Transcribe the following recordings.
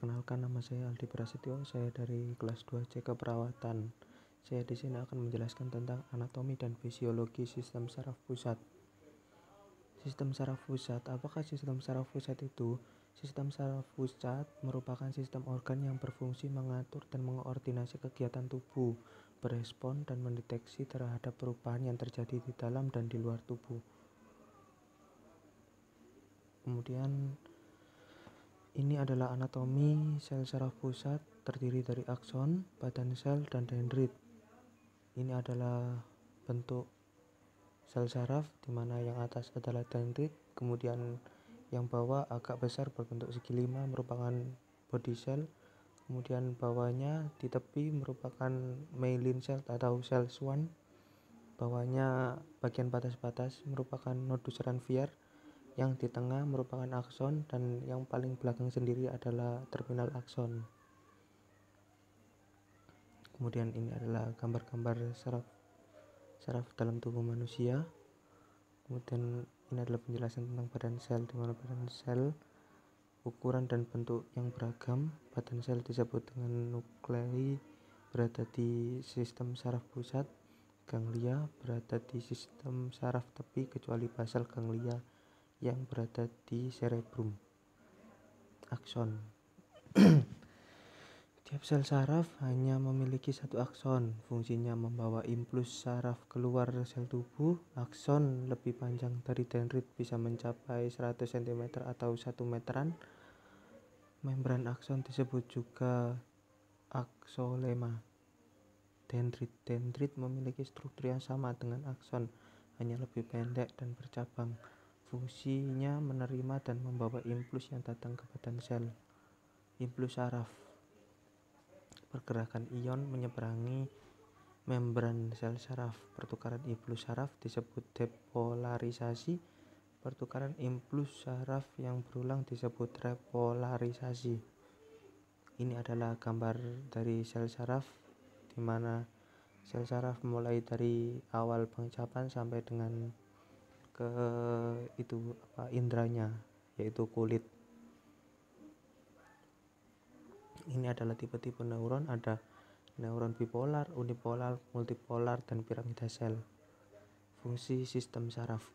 Perkenalkan, nama saya Aldi Prasetyo, saya dari kelas 2C Keperawatan. Saya di sini akan menjelaskan tentang anatomi dan fisiologi sistem saraf pusat. Sistem saraf pusat, apakah sistem saraf pusat itu? Sistem saraf pusat merupakan sistem organ yang berfungsi mengatur dan mengoordinasi kegiatan tubuh, berespon dan mendeteksi terhadap perubahan yang terjadi di dalam dan di luar tubuh. Kemudian ini adalah anatomi sel saraf pusat, terdiri dari akson, badan sel, dan dendrit. Ini adalah bentuk sel saraf, di mana yang atas adalah dendrit, kemudian yang bawah agak besar berbentuk segi 5 merupakan body cell, kemudian bawahnya di tepi merupakan myelin cell atau sel Schwann, bawahnya bagian batas-batas merupakan nodus Ranvier, yang di tengah merupakan akson, dan yang paling belakang sendiri adalah terminal akson. Kemudian ini adalah gambar-gambar saraf dalam tubuh manusia. Kemudian ini adalah penjelasan tentang badan sel, di mana badan sel ukuran dan bentuk yang beragam. Badan sel disebut dengan nuklei, berada di sistem saraf pusat. Ganglia berada di sistem saraf tepi kecuali basal ganglia yang berada di cerebrum. Akson. Tiap sel saraf hanya memiliki satu akson, fungsinya membawa impuls saraf keluar sel tubuh. Akson lebih panjang dari dendrit, bisa mencapai 100 cm atau 1 meteran. Membran akson disebut juga aksolema. Dendrit memiliki struktur yang sama dengan akson, hanya lebih pendek dan bercabang. Fungsinya menerima dan membawa impuls yang datang ke badan sel. Impuls saraf. Pergerakan ion menyeberangi membran sel saraf. Pertukaran impuls saraf disebut depolarisasi. Pertukaran impuls saraf yang berulang disebut repolarisasi. Ini adalah gambar dari sel saraf, di mana sel saraf mulai dari awal pengucapan sampai dengan ke indranya, yaitu kulit. Ini adalah tipe-tipe neuron, ada neuron bipolar, unipolar, multipolar, dan piramida sel. Fungsi sistem saraf: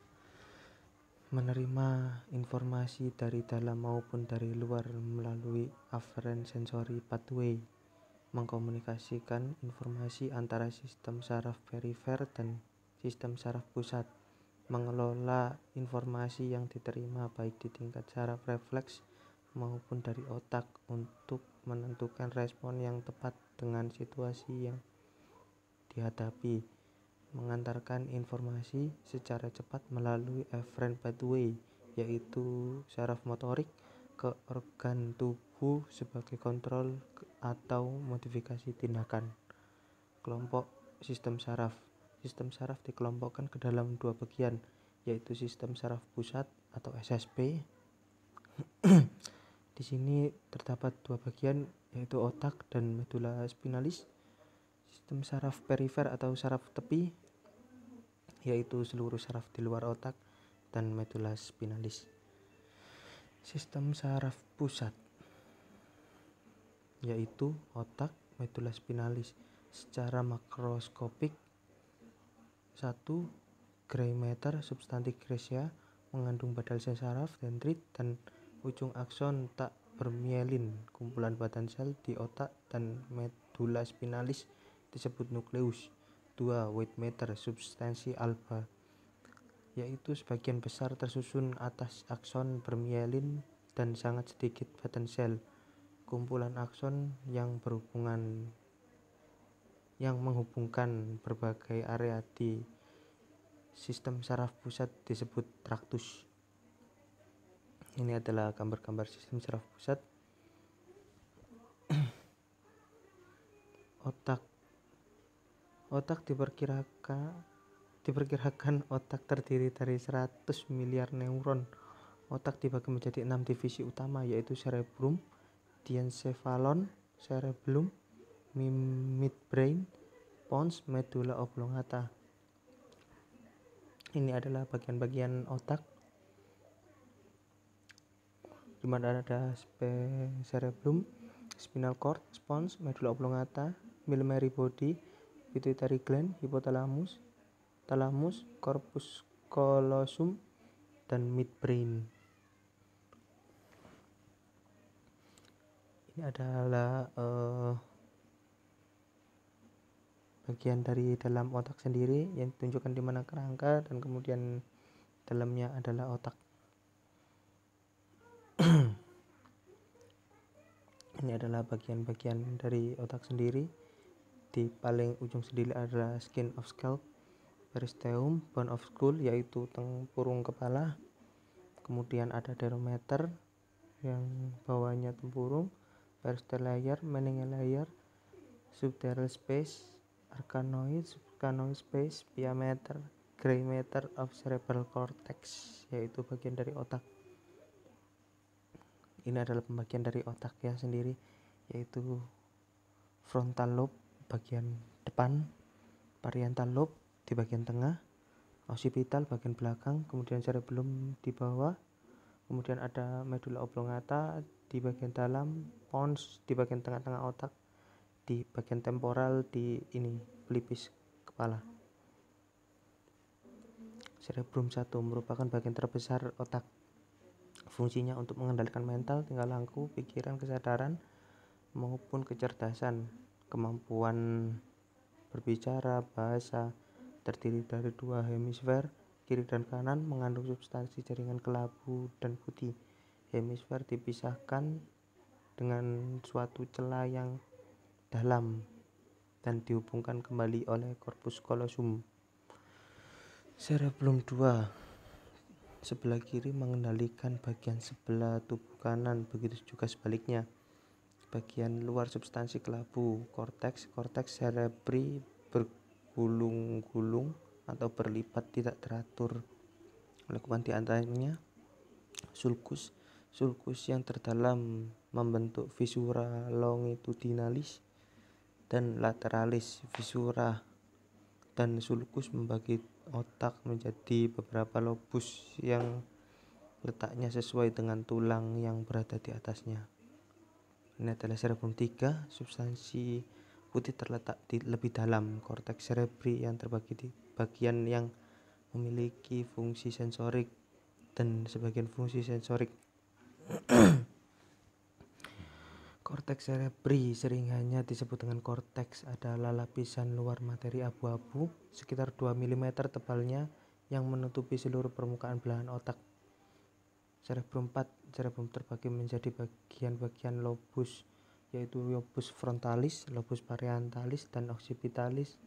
menerima informasi dari dalam maupun dari luar melalui afferent sensory pathway, mengkomunikasikan informasi antara sistem saraf perifer dan sistem saraf pusat, mengelola informasi yang diterima baik di tingkat saraf refleks maupun dari otak untuk menentukan respon yang tepat dengan situasi yang dihadapi, mengantarkan informasi secara cepat melalui afferent pathway, yaitu saraf motorik, ke organ tubuh sebagai kontrol atau modifikasi tindakan. Kelompok sistem saraf. Sistem saraf dikelompokkan ke dalam dua bagian, yaitu sistem saraf pusat atau SSP. Di sini terdapat dua bagian, yaitu otak dan medula spinalis. Sistem saraf perifer atau saraf tepi, yaitu seluruh saraf di luar otak dan medula spinalis. Sistem saraf pusat, yaitu otak, medula spinalis. Secara makroskopik, 1. Gray matter substansi gresya mengandung badal sel saraf, dendrit, dan ujung akson tak bermielin. Kumpulan badan sel di otak dan medula spinalis disebut nukleus. 2. White matter substansi alba, yaitu sebagian besar tersusun atas akson bermielin dan sangat sedikit badan sel. Kumpulan akson yang menghubungkan berbagai area di sistem saraf pusat disebut traktus. Ini adalah gambar-gambar sistem saraf pusat. Otak diperkirakan otak terdiri dari 100 miliar neuron. Otak dibagi menjadi 6 divisi utama, yaitu cerebrum, diencephalon, cerebellum, midbrain, pons, medulla oblongata. Ini adalah bagian-bagian otak, di mana ada cerebellum, spinal cord, pons, medulla oblongata, mammillary body, pituitary gland, hypothalamus, thalamus, corpus callosum, dan midbrain. Ini adalah bagian dari dalam otak sendiri yang ditunjukkan di mana kerangka, dan kemudian dalamnya adalah otak. Ini adalah bagian-bagian dari otak sendiri. Di paling ujung sendiri adalah skin of scalp, peristeum, bone of skull yaitu tempurung kepala. Kemudian ada dendrometer yang bawahnya tempurung, peristome layer, meningeal layer, subdural space, arachnoid, subcranoid space, pia mater, gray matter of cerebral cortex yaitu bagian dari otak. Ini adalah pembagian dari otak ya sendiri, yaitu frontal lobe bagian depan, parietal lobe di bagian tengah, occipital bagian belakang, kemudian cerebellum di bawah, kemudian ada medulla oblongata di bagian dalam, pons di bagian tengah-tengah otak, di bagian temporal di ini pelipis kepala. Cerebrum 1 merupakan bagian terbesar otak. Fungsinya untuk mengendalikan mental, tingkah laku, pikiran, kesadaran, maupun kecerdasan. Kemampuan berbicara, bahasa, terdiri dari 2 hemisfer, kiri dan kanan, mengandung substansi jaringan kelabu dan putih. Hemisfer dipisahkan dengan suatu celah yang dalam dan dihubungkan kembali oleh corpus callosum. Cerebellum 2 sebelah kiri mengendalikan bagian sebelah tubuh kanan, begitu juga sebaliknya. Bagian luar substansi kelabu, korteks cerebri bergulung-gulung atau berlipat tidak teratur. Lekukan di antaranya sulcus yang terdalam membentuk viscera longitudinalis dan lateralis. Viscera dan sulcus membagi otak menjadi beberapa lobus yang letaknya sesuai dengan tulang yang berada di atasnya. Ini adalah cerebrum 3, substansi putih terletak di lebih dalam korteks cerebri yang terbagi di bagian yang memiliki fungsi sensorik dan sebagian fungsi sensorik. Korteks cerebri sering hanya disebut dengan korteks, adalah lapisan luar materi abu-abu sekitar 2 mm tebalnya yang menutupi seluruh permukaan belahan otak. Cerebrum 4 terbagi menjadi bagian-bagian lobus, yaitu lobus frontalis, lobus parietalis, dan occipitalis,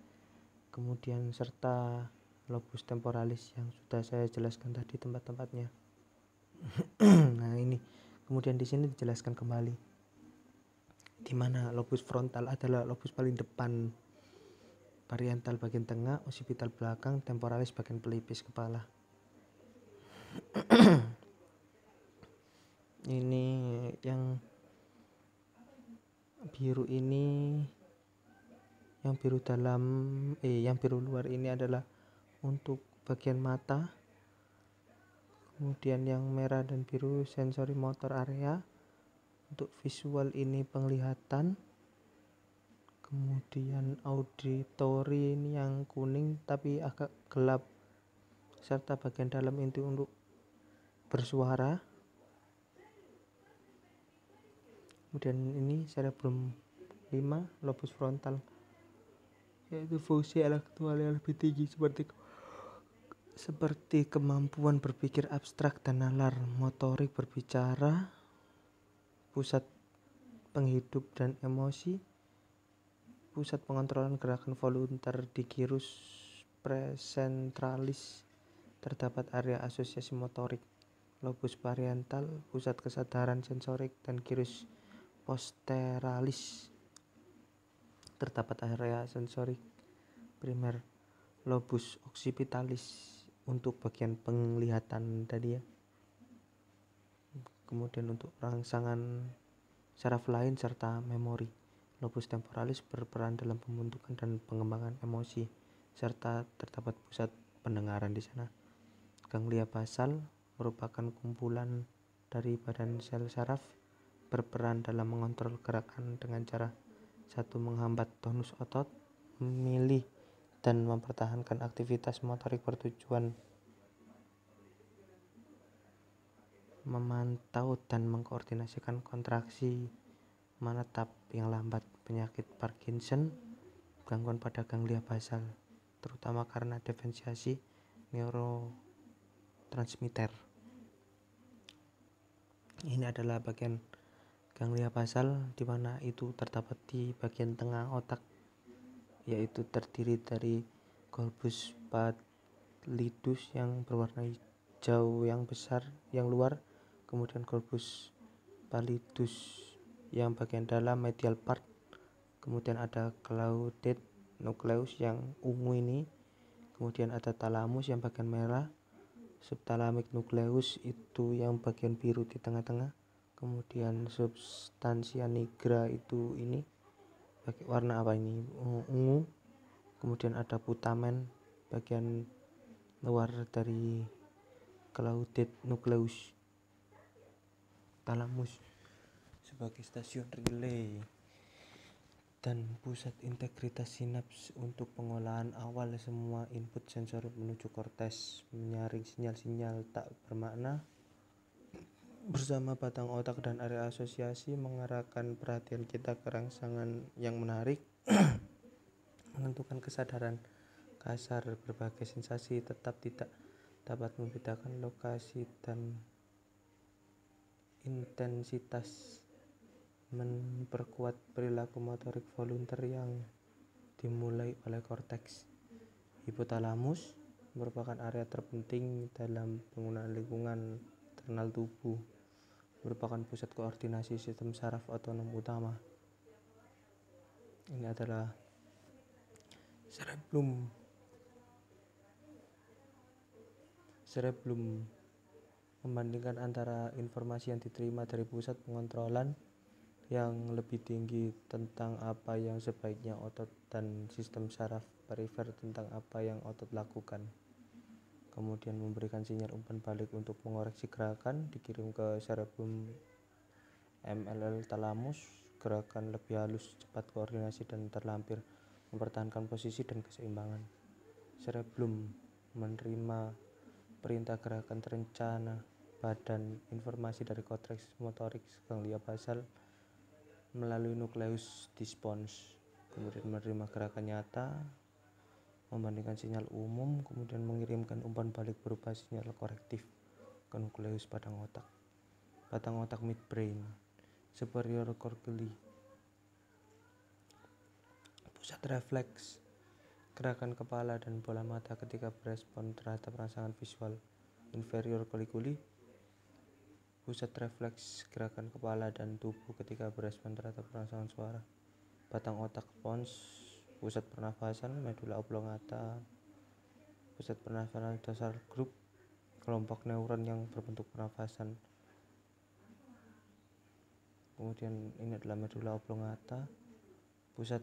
kemudian serta lobus temporalis yang sudah saya jelaskan tadi tempat-tempatnya. Nah ini kemudian di sini dijelaskan kembali di mana lobus frontal adalah lobus paling depan, parietal bagian tengah, occipital belakang, temporalis bagian pelipis kepala. Ini yang biru ini, yang biru dalam, yang biru luar ini adalah untuk bagian mata. Kemudian yang merah dan biru sensory motor area. Untuk visual ini penglihatan. Kemudian auditory ini yang kuning tapi agak gelap, serta bagian dalam inti untuk bersuara. Kemudian ini cerebrum 5, lobus frontal, yaitu fungsi intelektual yang lebih tinggi seperti kemampuan berpikir abstrak dan nalar, motorik berbicara, pusat penghidup dan emosi, pusat pengontrolan gerakan voluntar di gyrus presentralis, terdapat area asosiasi motorik, lobus parietal, pusat kesadaran sensorik, dan gyrus posteralis, terdapat area sensorik primer, lobus occipitalis untuk bagian penglihatan tadi ya. Kemudian untuk rangsangan saraf lain serta memori, lobus temporalis berperan dalam pembentukan dan pengembangan emosi, serta terdapat pusat pendengaran di sana. Ganglia basal merupakan kumpulan dari badan sel saraf berperan dalam mengontrol gerakan dengan cara: 1. Menghambat tonus otot, memilih dan mempertahankan aktivitas motorik bertujuan memantau dan mengkoordinasikan kontraksi menetap yang lambat. Penyakit Parkinson, gangguan pada ganglia basal, terutama karena defensiasi neurotransmitter. Ini adalah bagian ganglia basal, di mana itu terdapat di bagian tengah otak, yaitu terdiri dari globus pallidus yang berwarna hijau yang besar yang luar, kemudian globus pallidus yang bagian dalam medial part, kemudian ada clouded nucleus yang ungu ini, kemudian ada thalamus yang bagian merah, subthalamic nucleus itu yang bagian biru di tengah-tengah, kemudian substansia nigra itu ini warna apa ini, ungu, kemudian ada putamen bagian luar dari clouded nucleus. Thalamus sebagai stasiun relay dan pusat integritas sinaps untuk pengolahan awal semua input sensorik menuju korteks, menyaring sinyal-sinyal tak bermakna bersama batang otak dan area asosiasi, mengarahkan perhatian kita ke rangsangan yang menarik, menentukan kesadaran kasar. Berbagai sensasi tetap tidak dapat membedakan lokasi dan intensitas, memperkuat perilaku motorik volunter yang dimulai oleh korteks. Hipotalamus merupakan area terpenting dalam penggunaan lingkungan internal tubuh, merupakan pusat koordinasi sistem saraf otonom utama. Ini adalah cerebellum membandingkan antara informasi yang diterima dari pusat pengontrolan yang lebih tinggi tentang apa yang sebaiknya otot dan sistem saraf perifer tentang apa yang otot lakukan, kemudian memberikan sinyal umpan balik untuk mengoreksi gerakan, dikirim ke cerebellum MLL thalamus. Gerakan lebih halus, cepat, koordinasi, dan terlampir, mempertahankan posisi dan keseimbangan. Cerebellum menerima perintah gerakan terencana badan, informasi dari korteks motorik ganglia basal melalui nukleus dispons, kemudian menerima gerakan nyata, membandingkan sinyal umum, kemudian mengirimkan umpan balik berupa sinyal korektif ke nukleus batang otak midbrain, superior cortically, pusat refleks, gerakan kepala dan bola mata ketika berespon terhadap rangsangan visual. Inferior colliculi, pusat refleks gerakan kepala dan tubuh ketika berespon terhadap rangsangan suara. Batang otak pons, pusat pernafasan. Medula oblongata, pusat pernafasan dasar grup kelompok neuron yang berbentuk pernafasan. Kemudian ini adalah medula oblongata, pusat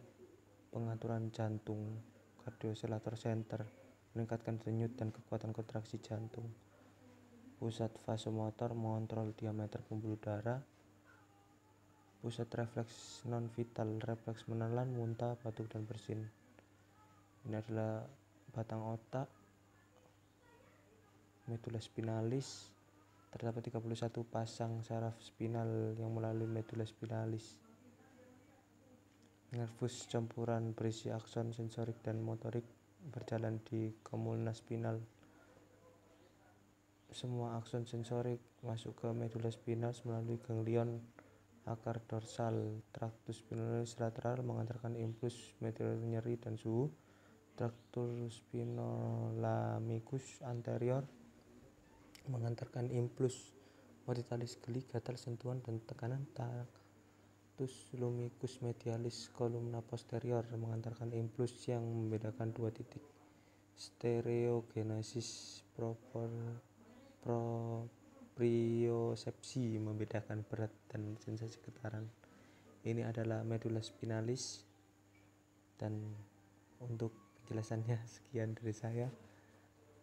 pengaturan jantung, cardiocelator center, meningkatkan denyut dan kekuatan kontraksi jantung. Pusat vasomotor, mengontrol diameter pembuluh darah. Pusat refleks non vital, refleks menelan, muntah, batuk, dan bersin. Ini adalah batang otak, medula spinalis. Terdapat 31 pasang saraf spinal yang melalui medula spinalis. Nervus campuran berisi akson sensorik dan motorik berjalan di komulna spinal. Semua akson sensorik masuk ke medula spinalis melalui ganglion akar dorsal. Tractus spinalis lateral mengantarkan impuls medial nyeri dan suhu. Tractus spinolamicus anterior mengantarkan impuls oritalis geli, gatal, sentuhan, dan tekanan. Tractus lumicus medialis kolumna posterior mengantarkan impuls yang membedakan dua titik. Stereogenesis propriosepsi membedakan berat dan sensasi getaran. Ini adalah medula spinalis, dan untuk penjelasannya sekian dari saya.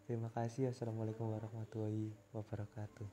Terima kasih. Assalamualaikum warahmatullahi wabarakatuh.